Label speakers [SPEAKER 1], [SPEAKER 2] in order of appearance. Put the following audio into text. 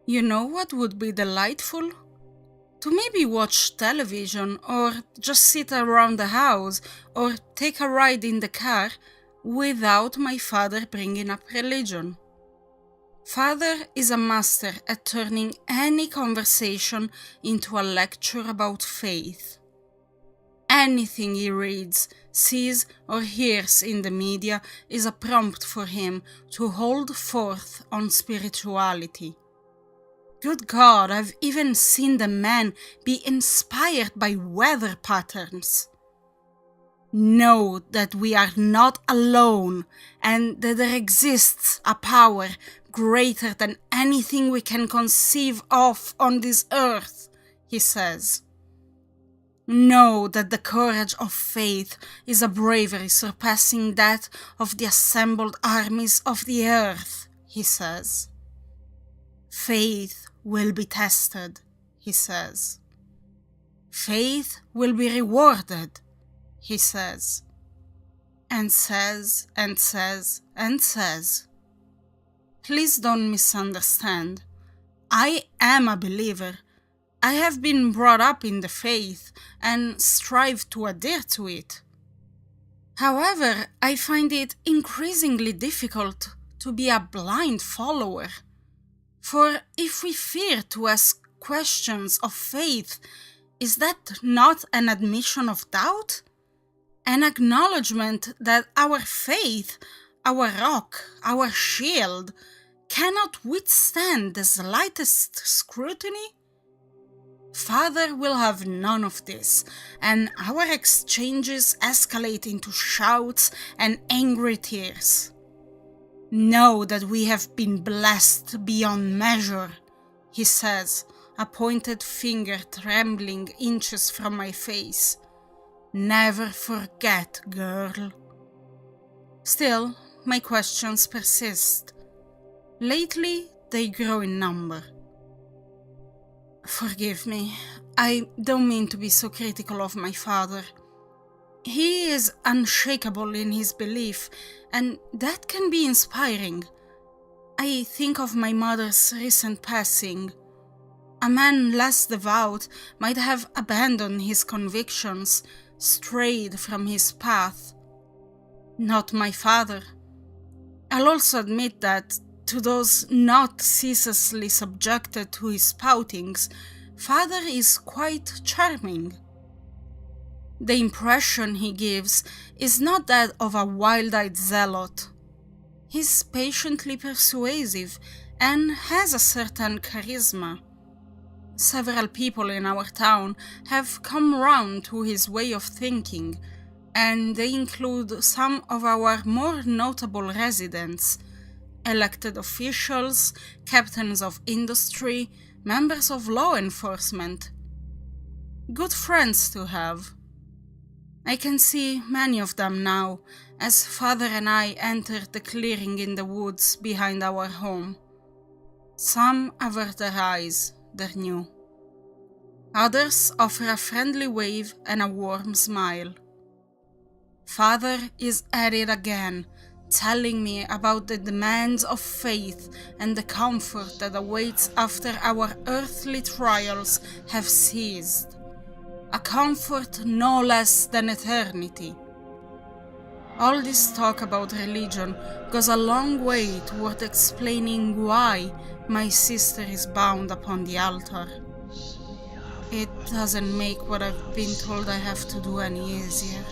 [SPEAKER 1] You know what would be delightful? To maybe watch television or just sit around the house or take a ride in the car without my father bringing up religion. Father is a master at turning any conversation into a lecture about faith. Anything he reads, sees, or hears in the media is a prompt for him to hold forth on spirituality. Good God, I've even seen the man be inspired by weather patterns. Know that we are not alone and that there exists a power greater than anything we can conceive of on this earth, he says. Know that the courage of faith is a bravery surpassing that of the assembled armies of the earth, he says. Faith will be tested, he says. Faith will be rewarded, he says. And says, and says, and says. Please don't misunderstand. I am a believer. I have been brought up in the faith and strive to adhere to it. However, I find it increasingly difficult to be a blind follower. For if we fear to ask questions of faith, is that not an admission of doubt? An acknowledgement that our faith, our rock, our shield, cannot withstand the slightest scrutiny? Father will have none of this, and our exchanges escalate into shouts and angry tears. Know that we have been blessed beyond measure, he says, a pointed finger trembling inches from my face. Never forget, girl. Still, my questions persist. Lately, they grow in number. Forgive me, I don't mean to be so critical of my father. He is unshakable in his belief, and that can be inspiring. I think of my mother's recent passing. A man less devout might have abandoned his convictions, strayed from his path. Not my father. I'll also admit that, to those not ceaselessly subjected to his poutings, father is quite charming. The impression he gives is not that of a wild-eyed zealot. He's patiently persuasive and has a certain charisma. Several people in our town have come round to his way of thinking, and they include some of our more notable residents, elected officials, captains of industry, members of law enforcement. Good friends to have. I can see many of them now, as father and I enter the clearing in the woods behind our home. Some avert their eyes, they're new. Others offer a friendly wave and a warm smile. Father is at it again, telling me about the demands of faith and the comfort that awaits after our earthly trials have ceased. A comfort no less than eternity. All this talk about religion goes a long way toward explaining why my sister is bound upon the altar. It doesn't make what I've been told I have to do any easier.